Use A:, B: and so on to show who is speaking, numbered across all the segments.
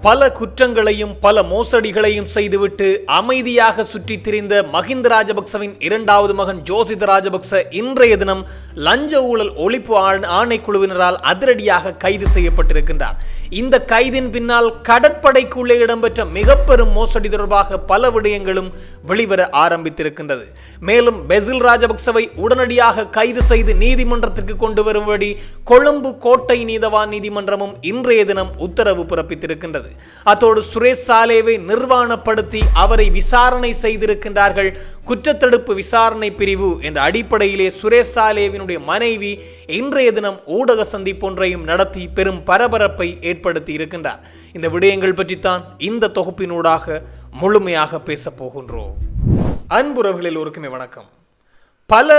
A: பல குற்றங்களையும் பல மோசடிகளையும் செய்துவிட்டு அமைதியாக சுற்றித் திரிந்த மஹிந்த ராஜபக்சவின் இரண்டாவது மகன் ஜோசித ராஜபக்ச இன்றைய தினம் லஞ்ச ஊழல் ஒழிப்பு ஆணைக்குழுவினரால் அதிரடியாக கைது செய்யப்பட்டிருக்கின்றார். இந்த கைதின் பின்னால் கடற்படைக்குள்ளே இடம்பெற்ற மிக பெரும் மோசடி தொடர்பாக பல விடயங்களும் வெளிவர ஆரம்பித்திருக்கின்றது. மேலும் பெசில் ராஜபக்சவை உடனடியாக கைது செய்து நீதிமன்றத்திற்கு கொண்டு வரும்படி கொழும்பு கோட்டை நீதவான் நீதிமன்றமும் இன்றைய தினம் உத்தரவு பிறப்பித்திருக்கின்றது. அத்தோடு சுரேஷ் சாலேவை நிர்வாணப்படுத்தி அவரை விசாரணை செய்திருக்கின்றார்கள். குற்றத்தடுப்பு விசாரணை பிரிவு என்ற அடிப்படையிலே சுரேஷ் சாலேவினுடைய மனைவி இன்றைய தினம் ஊடக சந்திப்பொன்றையும் நடத்தி பெரும் பரபரப்பை ஏற்படுத்தி இருக்கின்றார். இந்த விடயங்கள் பற்றித்தான் இந்த தொகுப்பினூடாக முழுமையாக பேசப் போகின்றோம். அன்புறவுகளில் எல்லோருக்குமே வணக்கம். பல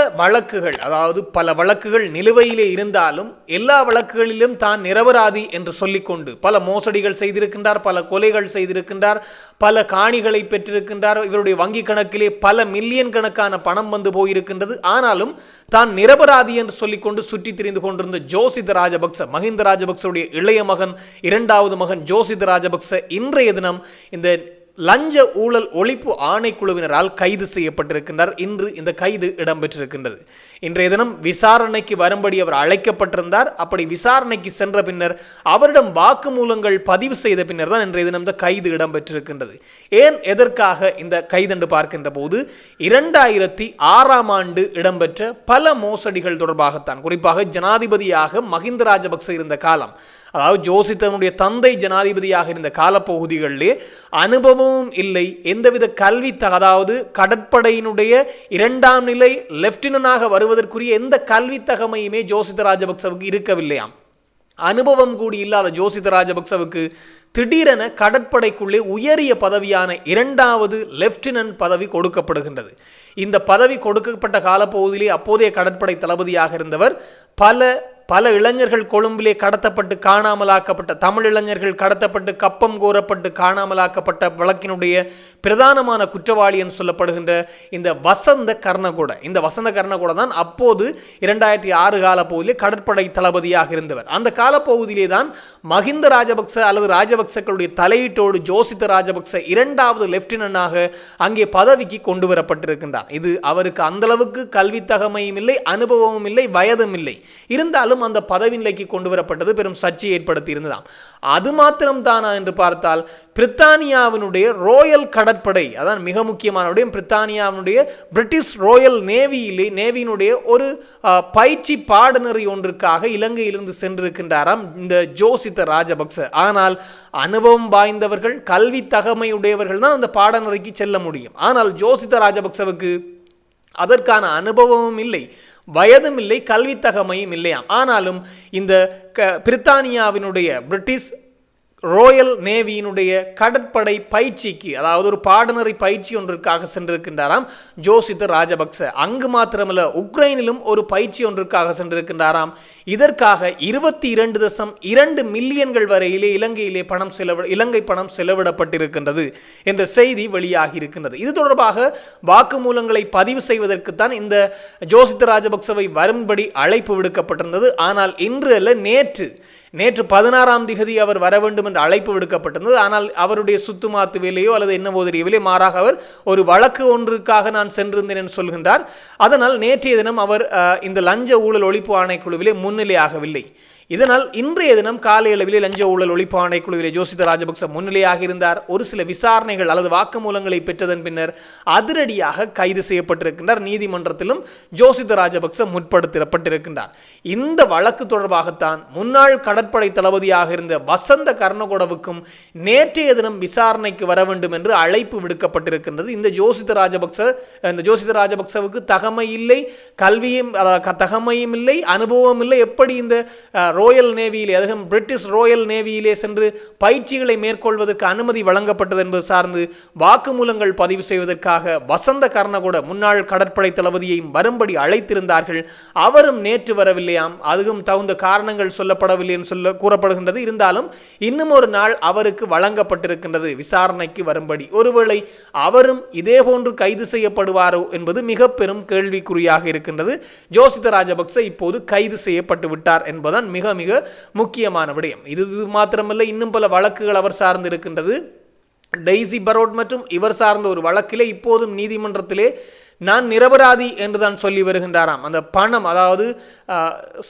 A: வழக்குகள் நிலுவையிலே இருந்தாலும் எல்லா வழக்குகளிலும் தான் நிரபராதி என்று சொல்லிக்கொண்டு பல மோசடிகள் செய்திருக்கின்றார், பல கொலைகள் செய்திருக்கின்றார், பல காணிகளை பெற்றிருக்கின்றார். இவருடைய வங்கி கணக்கிலே பல மில்லியன் கணக்கான பணம் வந்து போயிருக்கின்றது. ஆனாலும் தான் நிரபராதி என்று சொல்லிக்கொண்டு சுற்றி திரிந்து கொண்டிருந்த ஜோசித ராஜபக்ச, மஹிந்த ராஜபக்சவுடைய இளைய மகன், இரண்டாவது மகன் ஜோசித ராஜபக்ச இன்றைய தினம் இந்த லஞ்ச ஊழல் ஒழிப்பு ஆணைக்குழுவினரால் கைது செய்யப்பட்டிருக்கின்றார். இன்று இந்த கைது இடம்பெற்றிருக்கின்றது. இன்றைய தினம் விசாரணைக்கு வரும்படி அவர் அழைக்கப்பட்டிருந்தார். அப்படி விசாரணைக்கு சென்ற பின்னர் அவரிடம் வாக்குமூலங்கள் பதிவு செய்த பின்னர் தான் இன்றைய தினம் இந்த கைது இடம்பெற்றிருக்கின்றது. ஏன் எதற்காக இந்த கைது என்று பார்க்கின்ற போது 2006ஆம் ஆண்டு இடம்பெற்ற பல மோசடிகள் தொடர்பாகத்தான். குறிப்பாக ஜனாதிபதியாக மஹிந்த ராஜபக்ச இருந்த காலம், அதாவது ஜோசித்தனுடைய தந்தை ஜனாதிபதியாக இருந்த காலப்பகுதிகளிலே அனுபவமும் இல்லை, எந்தவித கல்வி, அதாவது கடற்படையினுடைய 2ஆம் நிலை லெப்டினன்டாக வருவதற்குரிய எந்த கல்வி தகமையுமே ஜோசித ராஜபக்சவுக்கு இருக்கவில்லையாம். அனுபவம் கூடி இல்லாத ஜோசித ராஜபக்சவுக்கு திடீரென கடற்படைக்குள்ளே உயரிய பதவியான 2வது லெப்டினன்ட் பதவி கொடுக்கப்படுகின்றது. இந்த பதவி கொடுக்கப்பட்ட காலப்பகுதியிலே அப்போதைய கடற்படை தளபதியாக இருந்தவர் பல இளைஞர்கள் கொழும்பிலே கடத்தப்பட்டு காணாமலாக்கப்பட்ட, தமிழ் இளைஞர்கள் கடத்தப்பட்டு கப்பம் கோரப்பட்டு காணாமலாக்கப்பட்ட வழக்கினுடைய பிரதானமான குற்றவாளி என்று சொல்லப்படுகின்ற இந்த வசந்த கர்ணகூட தான் அப்போது 2006 காலப்பகுதியிலே கடற்படை தளபதியாக இருந்தவர். அந்த காலப்பகுதியிலே தான் மஹிந்த ராஜபக்ச அல்லது ராஜபக்சக்களுடைய தலையீட்டோடு ஜோசித ராஜபக்ச 2வது லெப்டினன்டாக அங்கே பதவிக்கு கொண்டு வரப்பட்டிருக்கின்றார். இது அவருக்கு அந்தளவுக்கு கல்வி தகமையும் இல்லை, அனுபவமும் இல்லை, வயதும் இல்லை. இருந்தாலும் அந்த பதவி நிலைக்கு கொண்டு வரப்பட்டது பெரும் சர்ச்சையை ஏற்படுத்தி இருந்ததாம். அது மாத்திரம் தானா என்று பார்த்தால் பிரித்தானியாவினுடைய ரோயல் கடற்படை, அதான் மிக முக்கியமான பிரித்தானியாவினுடைய பிரிட்டிஷ் ரோயல் நேவியினுடைய ஒரு பயிற்சி பாடநெறி ஒன்றுக்காக இலங்கையிலிருந்து சென்றிருக்கின்றாராம் இந்த ஜோசித ராஜபக்ச. ஆனால் அனுபவம் வாய்ந்தவர்கள், கல்வி தகமையுடையவர்கள் தான் அந்த பாடநெறிக்கு செல்ல முடியும். ஆனால் ஜோசித ராஜபக்சவுக்கு அதற்கான அனுபவமும் இல்லை, வயதும் இல்லை, கல்வி தகமையும் இல்லையாம். ஆனாலும் இந்த பிரித்தானியாவினுடைய பிரிட்டிஷ் ரோயல் நேவியினுடைய கடற்படை பயிற்சிக்கு, அதாவது ஒரு பாடநெறி பயிற்சி ஒன்றிற்காக சென்றிருக்கின்றாராம் ஜோசித ராஜபக்ச. அங்கு மாத்திரமல்ல, உக்ரைனிலும் ஒரு பயிற்சி ஒன்றிற்காக சென்றிருக்கின்றாராம். இதற்காக 22.2 மில்லியன்கள் வரையிலே இலங்கை பணம் செலவிடப்பட்டிருக்கின்றது என்ற செய்தி வெளியாகி இருக்கின்றது. இது தொடர்பாக வாக்குமூலங்களை பதிவு செய்வதற்குத்தான் இந்த ஜோசித ராஜபக்சவை வரும்படி அழைப்பு விடுக்கப்பட்டிருந்தது. ஆனால் இன்று அல்ல, நேற்று 16ஆம் திகதி அவர் வர வேண்டும் என்று அழைப்பு விடுக்கப்பட்டிருந்தது. ஆனால் அவருடைய சுத்துமாத்து வேலையோ அல்லது என்னவோ தெரியவில்லை, மாறாக அவர் ஒரு வழக்கு ஒன்றுக்காக நான் சென்றிருந்தேன் என்று சொல்கின்றார். அதனால் நேற்றைய தினம் அவர் இந்த லஞ்ச ஊழல் ஒழிப்பு ஆணைக்குழுவிலே முன்னிலையாகவில்லை. இதனால் இன்றைய தினம் காலை அளவிலே லஞ்ச ஊழல் ஒழிப்பு ஆணைக்குழுவிலே ஜோசித ராஜபக்ச முன்னிலையாக இருந்தார். ஒரு சில விசாரணைகள் அல்லது வாக்குமூலங்களை பெற்றதன் பின்னர் அதிரடியாக கைது செய்யப்பட்டிருக்கின்றார். நீதிமன்றத்திலும் ஜோசித ராஜபக்ச முற்படுத்தப்பட்டிருக்கின்றார். இந்த வழக்கு தொடர்பாகத்தான் முன்னாள் கடற்படை தளபதியாக இருந்த வசந்த கர்ணகூடவுக்கும் நேற்றைய தினம் விசாரணைக்கு வர வேண்டும் என்று அழைப்பு விடுக்கப்பட்டிருக்கின்றது. இந்த ஜோசித ராஜபக்சவுக்கு தகமை இல்லை, தகமையும் இல்லை, அனுபவம் இல்லை. எப்படி இந்த ரோயல் நேவியிலே, அதுவும் பிரிட்டிஷ் ரோயல் நேவியிலே சென்று பயிற்சிகளை மேற்கொள்வதற்கு அனுமதி வழங்கப்பட்டது என்பது சார்ந்து வாக்குமூலங்கள் பதிவு செய்வதற்காக வசந்த கர்ணகூட முன்னாள் கடற்படை தளபதியையும் வரும்படி அழைத்திருந்தார்கள். அவரும் நேற்று வரவில்லையாம். அதுவும் தகுந்த காரணங்கள் சொல்லப்படவில்லை என்று கூறப்படுகின்றது. இருந்தாலும் இன்னும் ஒரு நாள் அவருக்கு வழங்கப்பட்டிருக்கின்றது விசாரணைக்கு வரும்படி. ஒருவேளை அவரும் இதே போன்று கைது செய்யப்படுவாரோ என்பது மிக பெரும் கேள்விக்குறியாக இருக்கின்றது. ஜோசித ராஜபக்ச இப்போது கைது செய்யப்பட்டு விட்டார் என்பதுதான் மிக மிக மிக முக்கியமான விடயம். இது மாத்திரமல்ல, இன்னும் பல வழக்குகள் அவர் சார்ந்து இருக்கின்றது. டெய்சி பரோட் மற்றும் இவர் சார்ந்த ஒரு வழக்கிலே இப்போதும் நீதிமன்றத்திலே நான் நிரபராதி என்று தான் சொல்லி வருகின்றாராம். அந்த பணம், அதாவது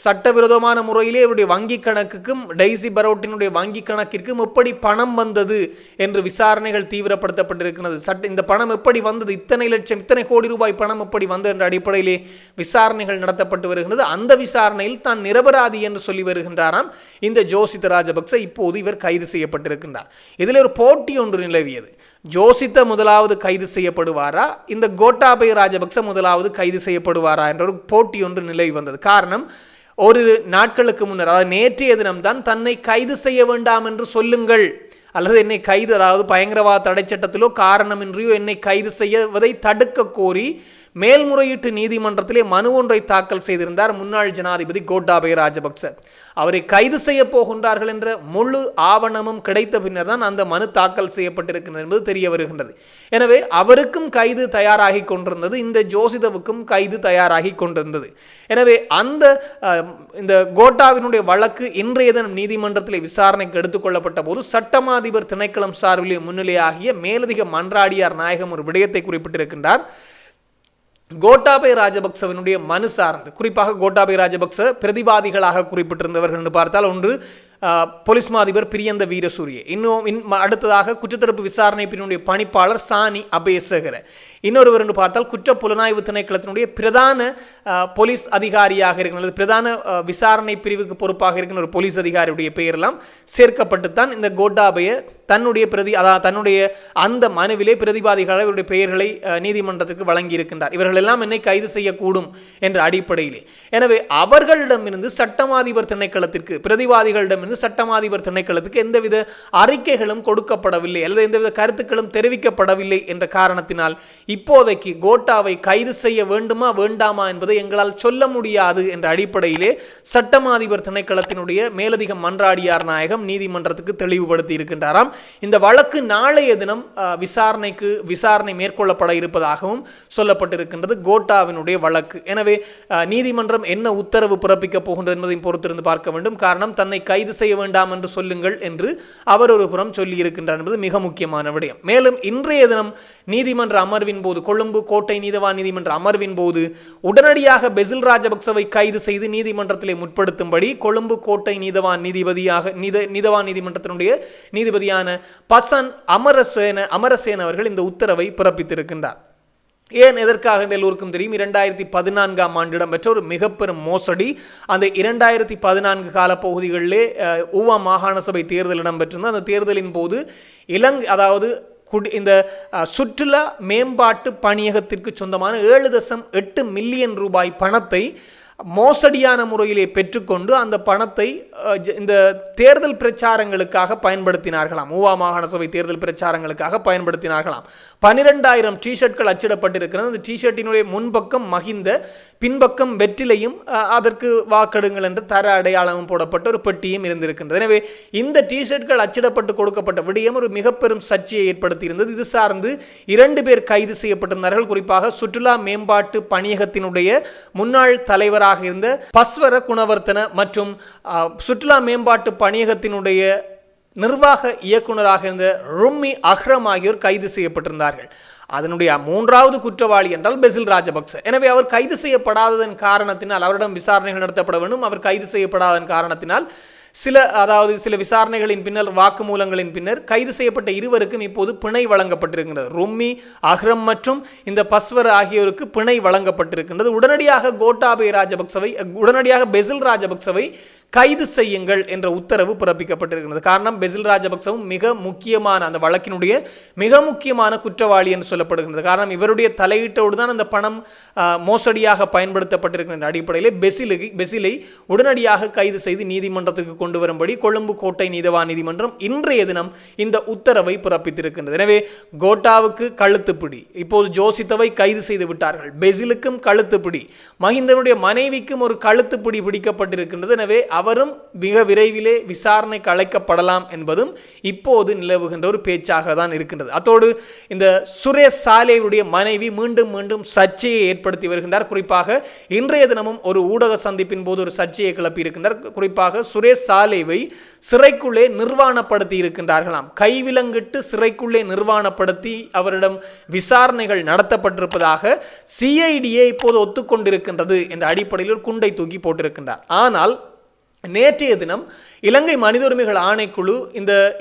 A: சட்டவிரோதமான முறையிலே இவருடைய வங்கி கணக்குக்கும் டெய்சி பரோட்டினுடைய வங்கி கணக்கிற்கும் எப்படி பணம் வந்தது என்று விசாரணைகள் தீவிரப்படுத்தப்பட்டிருக்கிறது. இந்த பணம் எப்படி வந்தது, இத்தனை லட்சம் இத்தனை கோடி ரூபாய் பணம் எப்படி வந்தது என்ற அடிப்படையிலே விசாரணைகள் நடத்தப்பட்டு வருகிறது. அந்த விசாரணையில் தான் நிரபராதி என்று சொல்லி வருகின்றாராம் இந்த ஜோசித ராஜபக்ச. இப்போது இவர் கைது செய்யப்பட்டிருக்கின்றார். இதில் ஒரு போட்டி ஒன்று நிலவியது. ஜோசித்த முதலாவது கைது செய்யப்படுவாரா, இந்த கோட்டாபய ராஜபக்ச முதலாவது கைது செய்யப்படுவாரா என்ற ஒரு போட்டி ஒன்று நிலவி வந்தது. காரணம், ஒரு நாட்களுக்கு முன்னர், அதாவது நேற்றைய தினம்தான் தன்னை கைது செய்ய வேண்டாம் என்று சொல்லுங்கள், அல்லது என்னை கைது, அதாவது பயங்கரவாத தடை சட்டத்திலோ காரணமின்றியோ என்னை கைது செய்வதை தடுக்க கோரி மேல்முறையீட்டு நீதிமன்றத்திலே மனு ஒன்றை தாக்கல் செய்திருந்தார் முன்னாள் ஜனாதிபதி கோட்டாபய ராஜபக்ச. அவரை கைது செய்ய போகின்றார்கள் என்ற முழு ஆவணமும் கிடைத்த பின்னர் தான் அந்த மனு தாக்கல் செய்யப்பட்டிருக்கிறது என்பது தெரிய வருகின்றது. எனவே அவருக்கும் கைது தயாராகி கொண்டிருந்தது, இந்த ஜோசிதவுக்கும் கைது தயாராகி கொண்டிருந்தது. எனவே இந்த கோட்டாவினுடைய வழக்கு இன்றைய தினம் நீதிமன்றத்தில் விசாரணைக்கு எடுத்துக்கொள்ளப்பட்ட போது சட்டமா அதிபர் திணைக்களம் சார்பிலே முன்னிலையாகிய மேலதிக மன்றாடியார் நாயகம் ஒரு விடயத்தை குறிப்பிட்டிருக்கின்றார். கோட்டாபய ராஜபக்சவினுடைய மனு சார்ந்து, குறிப்பாக கோட்டாபய ராஜபக்ச பிரதிவாதிகளாக குறிப்பிட்டிருந்தவர்கள் என்று பார்த்தால், ஒன்று போலீஸ் மாதிபர் பிரியந்த வீரசூரிய, இன்னும் அடுத்ததாக குற்றத்தடுப்பு விசாரணை பிரிவினுடைய பணிப்பாளர் சானி அபேசகர, இன்னொருவர் என்று பார்த்தால் குற்ற புலனாய்வு திணைக்களத்தினுடைய பிரதான போலீஸ் அதிகாரியாக இருக்கிற, பிரதான விசாரணை பிரிவுக்கு பொறுப்பாக இருக்கிற ஒரு போலீஸ் அதிகாரியுடைய பெயரெல்லாம் சேர்க்கப்பட்டுத்தான் இந்த கோட்டாபய தன்னுடைய தன்னுடைய அந்த மனுவிலே பிரதிவாதிகள் இவருடைய பெயர்களை நீதிமன்றத்திற்கு வழங்கி இருக்கின்றார். இவர்கள் எல்லாம் என்னை கைது செய்யக்கூடும் என்ற அடிப்படையிலே. எனவே அவர்களிடமிருந்து சட்டமாதிபர் திணைக்களத்திற்கு, பிரதிவாதிகளிடமிருந்து சட்டமாதிபர் திணைக்களத்துக்கு எந்தவித அறிக்கைகளும் கொடுக்கப்படவில்லை, அல்லது எந்தவித கருத்துக்களும் தெரிவிக்கப்படவில்லை என்ற காரணத்தினால் இப்போதைக்கு கோட்டாவை கைது செய்ய வேண்டுமா வேண்டாமா என்பதை எங்களால் சொல்ல முடியாது என்ற அடிப்படையிலே சட்டமாதிபர் திணைக்களத்தினுடைய மேலதிக மன்றாடியார் நாயகம் நீதிமன்றத்துக்கு தெளிவுபடுத்தி இருக்கின்றாராம். இந்த வழக்கு நாளைய தினம் விசாரணை மேற்கொள்ளப்பட இருப்பதாகவும் சொல்லப்பட்டிருக்கின்றது கோட்டாவினுடைய வழக்கு. எனவே நீதிமன்றம் என்ன உத்தரவு பிறப்பிக்கப் போகின்றது என்பதையும் பொறுத்திருந்து பார்க்க வேண்டும். காரணம், தன்னை கைது செய்ய வேண்டாம் என்று சொல்லுங்கள் என்று அவர் ஒரு புறம் சொல்லி இருக்கின்றார் என்பது மிக முக்கியமான விடயம். மேலும் இன்றைய தினம் நீதிமன்ற அமர்வின் போது, கொழும்பு கோட்டை நீதவான் நீதிமன்ற அமர்வின் போது உடனடியாக பெசில் ராஜபக்சவை கைது செய்து நீதிமன்றத்திலே முற்படுத்தும்படி கொழும்பு கோட்டை நீதவான் நீதிமன்றத்தினுடைய நீதிபதியான பசன் அமரசேன அவர்கள் இந்த உத்தரவை பிறப்பித்திருக்கின்றார். ஏன், எதற்காக எல்லோருக்கும் தெரியும். 2014ஆம் ஆண்டு இடம்பெற்ற ஒரு மிக பெரும் மோசடி, அந்த 2014 காலப்பகுதிகளிலே ஊவா மாகாண சபை தேர்தல் இடம்பெற்றிருந்தது. அந்த தேர்தலின் போது இந்த சுற்றுலா மேம்பாட்டு பணியகத்திற்கு சொந்தமான 7.8 மில்லியன் ரூபாய் பணத்தை மோசடியான முறையிலே பெற்றுக்கொண்டு அந்த பணத்தை இந்த தேர்தல் பிரச்சாரங்களுக்காக பயன்படுத்தினார்களாம். ஊவா மாகாண சபை தேர்தல் பிரச்சாரங்களுக்காக பயன்படுத்தினார்களாம். 12,000 டிஷர்ட்கள் அச்சிடப்பட்டிருக்கிறது. அந்த டிஷர்ட்டினுடைய முன்பக்கம் மகிந்த, பின்பக்கம் வெற்றிலையும் அதற்கு வாக்கெடுங்கள் என்ற தர அடையாளமும் போடப்பட்ட ஒரு பெட்டியும் இருந்திருக்கின்றது. எனவே இந்த டிஷர்ட்கள் அச்சிடப்பட்டு கொடுக்கப்பட்ட விடயம் ஒரு மிக பெரும் சர்ச்சையை ஏற்படுத்தியிருந்தது. இது சார்ந்து 2 பேர் கைது செய்யப்பட்டிருந்தார்கள். குறிப்பாக சுற்றுலா மேம்பாட்டு பணியகத்தினுடைய முன்னாள் தலைவராக இருந்த பஸ்வர குணவர்த்தன மற்றும் சுற்றுலா மேம்பாட்டு பணியகத்தினுடைய நிர்வாக இயக்குநராக இருந்த ரும்மி அஹ்ரம் ஆகியோர் கைது செய்யப்பட்டிருந்தார்கள். அதனுடைய 3வது குற்றவாளி என்றால் பெசில் ராஜபக்ச. எனவே அவர் கைது செய்யப்படாததன் காரணத்தினால், அவரிடம் விசாரணைகள் நடத்தப்பட வேண்டும். அவர் கைது செய்யப்படாததன் காரணத்தினால் சில விசாரணைகளின் பின்னர், வாக்குமூலங்களின் பின்னர் கைது செய்யப்பட்ட இருவருக்கும் இப்போது பிணை வழங்கப்பட்டிருக்கின்றது. ரும்மி அஹ்ரம் மற்றும் இந்த பஸ்வர் ஆகியோருக்கு பிணை வழங்கப்பட்டிருக்கின்றது. உடனடியாக பெசில் ராஜபக்சவை கைது செய்யுங்கள் என்ற உத்தரவு பிறப்பிக்கப்பட்டிருக்கிறது. காரணம், பெசில் ராஜபக்சவும் மிக முக்கியமான, அந்த வழக்கினுடைய மிக முக்கியமான குற்றவாளி என்று சொல்லப்படுகிறது. காரணம், இவருடைய தலையீட்டோடு தான் அந்த பணம் மோசடியாக பயன்படுத்தப்பட்டிருக்கின்ற அடிப்படையில் பெசிலை உடனடியாக கைது செய்து நீதிமன்றத்துக்கு கொண்டு வரும்படி கொழும்பு கோட்டை நீதவான் நீதிமன்றம் இன்றைய தினம் இந்த உத்தரவை பிறப்பித்திருக்கின்றது. எனவே கோட்டாவுக்கு கழுத்துப்பிடி, இப்போது ஜோசித்தவை கைது செய்து விட்டார்கள், பெசிலுக்கும் கழுத்துப்பிடி, மஹிந்தனுடைய மனைவிக்கும் ஒரு கழுத்துப்பிடி பிடிக்கப்பட்டிருக்கின்றது. எனவே அவரும் மிக விரைவிலே விசாரணைக்கு அழைக்கப்படலாம் என்பதும் இப்போது நிலவுகின்ற ஒரு பேச்சாக தான் இருக்கின்றது. அத்தோடு இந்த சுரேஷ் சாலேவுடைய மனைவி மீண்டும் மீண்டும் சர்ச்சையை ஏற்படுத்தி வருகின்றார். குறிப்பாக இன்றைய தினமும் ஒரு ஊடக சந்திப்பின் போது ஒரு சர்ச்சையை கிளப்பி இருக்கின்றார். குறிப்பாக சுரேஷ் சாலேவை சிறைக்குள்ளே நிர்வாணப்படுத்தி இருக்கின்றார்களாம். கைவிலங்கிட்டு சிறைக்குள்ளே நிர்வாணப்படுத்தி அவரிடம் விசாரணைகள் நடத்தப்பட்டிருப்பதாக சிஐடியே இப்போது ஒத்துக்கொண்டிருக்கின்றது என்ற அடிப்படையில் ஒரு குண்டை தூக்கி போட்டிருக்கின்றார். ஆனால் நேற்றைய தினம் இலங்கை மனித உரிமைகள் ஆணைக்குழு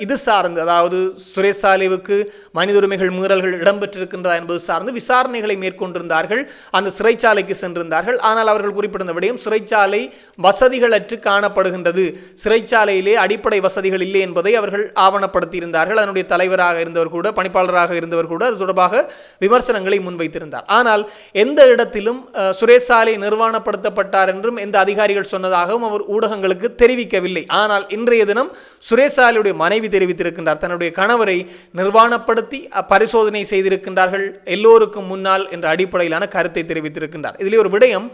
A: இது சார்ந்து, அதாவது சுரேஷ் சாலேவுக்கு மனித உரிமைகள் மீறல்கள் இடம்பெற்றிருக்கின்றதா என்பது சார்ந்து விசாரணைகளை மேற்கொண்டிருந்தார்கள். அந்த சிறைச்சாலைக்கு சென்றிருந்தார்கள். ஆனால் அவர்கள் குறிப்பிட்ட விடயம், சிறைச்சாலை வசதிகளற்று காணப்படுகின்றது, சிறைச்சாலையிலே அடிப்படை வசதிகள் இல்லை என்பதை அவர்கள் ஆவணப்படுத்தியிருந்தார்கள். அதனுடைய தலைவராக இருந்தவர் கூட, பணிப்பாளராக இருந்தவர் கூட அது தொடர்பாக விமர்சனங்களை முன்வைத்திருந்தார். ஆனால் எந்த இடத்திலும் சுரேஷ் சாலே நிர்வாணப்படுத்தப்பட்டார் என்றும் எந்த அதிகாரிகள் சொன்னதாகவும் அவர் ஊடகங்களுக்கு தெரிவிக்கவில்லை. ஆனால் இன்றைய தினம் சுரேஷ் சாலேவுடைய மனைவி தெரிவித்திருக்கின்றார், தன்னுடைய கணவரை நிர்வாணப்படுத்தி பரிசோதனை செய்திருக்கின்றார்கள் எல்லோருக்கும் முன்னால் என்ற அடிப்படையிலான கருத்தை தெரிவித்திருக்கின்றார். இதிலே ஒரு விடயம்,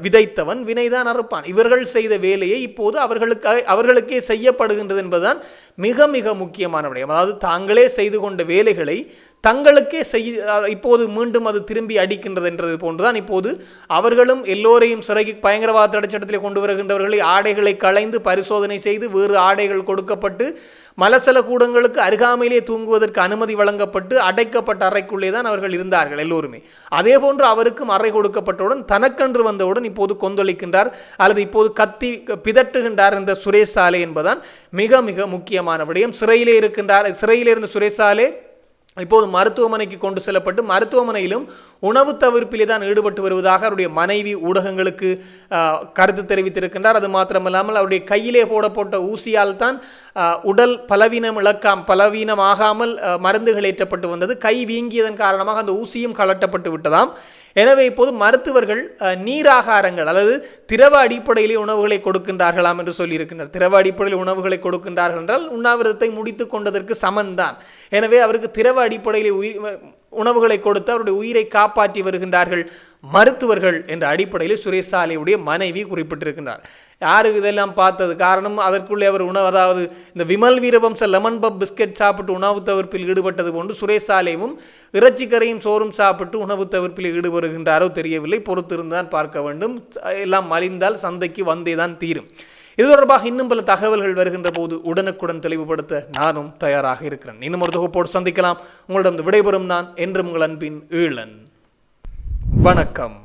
A: விதைத்தவன் வினைதான் அறுப்பான். இவர்கள் செய்த வேலையை இப்போது அவர்களுக்கே செய்யப்படுகின்றது என்பதுதான் மிக மிக முக்கியமான விடயம். அதாவது தாங்களே செய்து கொண்ட வேலைகளை தங்களுக்கே இப்போது மீண்டும் அது திரும்பி அடிக்கின்றது என்றது போன்றுதான் இப்போது அவர்களும் எல்லோரையும் சிறைக்கு பயங்கரவாத தடைச்சட்டத்தில் கொண்டு வருகின்றவர்களை ஆடைகளை களைந்து பரிசோதனை செய்து வேறு ஆடைகள் கொடுக்கப்பட்டு மலசல கூடங்களுக்கு அருகாமையிலே தூங்குவதற்கு அனுமதி வழங்கப்பட்டு அடைக்கப்பட்ட அறைக்குள்ளே தான் அவர்கள் இருந்தார்கள் எல்லோருமே. அதே போன்று அவருக்கும் அறை கொடுக்கப்பட்டவுடன் தனக்கன்று வந்தவுடன் இப்போது கொந்தளிக்கின்றார் அல்லது இப்போது கத்தி பிதற்றுகின்றார் இந்த சுரேஷ் சாலே என்பதுதான் மிக மிக முக்கியமான விடயம். சிறையிலே இருந்த சுரேஷ் சாலே இப்போது மருத்துவமனைக்கு கொண்டு செல்லப்பட்டு மருத்துவமனையிலும் உணவு தவிர்ப்பிலே தான் ஈடுபட்டு வருவதாக அவருடைய மனைவி ஊடகங்களுக்கு கருத்து தெரிவித்திருக்கின்றார். அது மாத்திரமல்லாமல் அவருடைய கையிலே போடப்பட்ட ஊசியால் தான் உடல் பலவீனமாகாமல் மருந்துகள் ஏற்றப்பட்டு வந்தது. கை வீங்கியதன் காரணமாக அந்த ஊசியும் கலட்டப்பட்டு விட்டதாம். எனவே இப்போது மருத்துவர்கள் நீராகாரங்கள் அல்லது திரவ அடிப்படையிலே உணவுகளை கொடுக்கின்றார்களாம் என்று சொல்லியிருக்கின்றனர். திரவ அடிப்படையில் உணவுகளை கொடுக்கின்றார்கள் என்றால் உண்ணாவிரதத்தை முடித்து கொண்டதற்கு சமன்தான். எனவே அவருக்கு திரவ அடிப்படையிலே உணவுகளை கொடுத்து அவருடைய உயிரை காப்பாற்றி வருகின்றார்கள் மருத்துவர்கள் என்ற அடிப்படையில் சுரேஷ் சாலேவுடைய மனைவி குறிப்பிட்டிருக்கின்றார். யாரு இதெல்லாம் பார்த்தது காரணம், அதற்குள்ளே அவர் அதாவது இந்த விமல் வீரவம்ச லெமன் பப் பிஸ்கெட் சாப்பிட்டு உணவு தவிர்ப்பில் ஈடுபட்டது போன்று சுரேஷ் சாலேவும் இறைச்சிக்கரையும் சோறும் சாப்பிட்டு உணவு தவிர்ப்பில் ஈடுபடுகின்றாரோ தெரியவில்லை. பொறுத்திருந்தான் பார்க்க வேண்டும். எல்லாம் மலிந்தால் சந்தைக்கு வந்தேதான் தீரும். இது தொடர்பாக இன்னும் பல தகவல்கள் வருகின்ற போது உடனுக்குடன் தெளிவுபடுத்த நானும் தயாராக இருக்கிறேன். இன்னும் ஒரு தொகுப்போடு சந்திக்கலாம். உங்களிடம் விடைபெறும் நான் என்றும் உங்கள் அன்பின் ஈழன். வணக்கம்.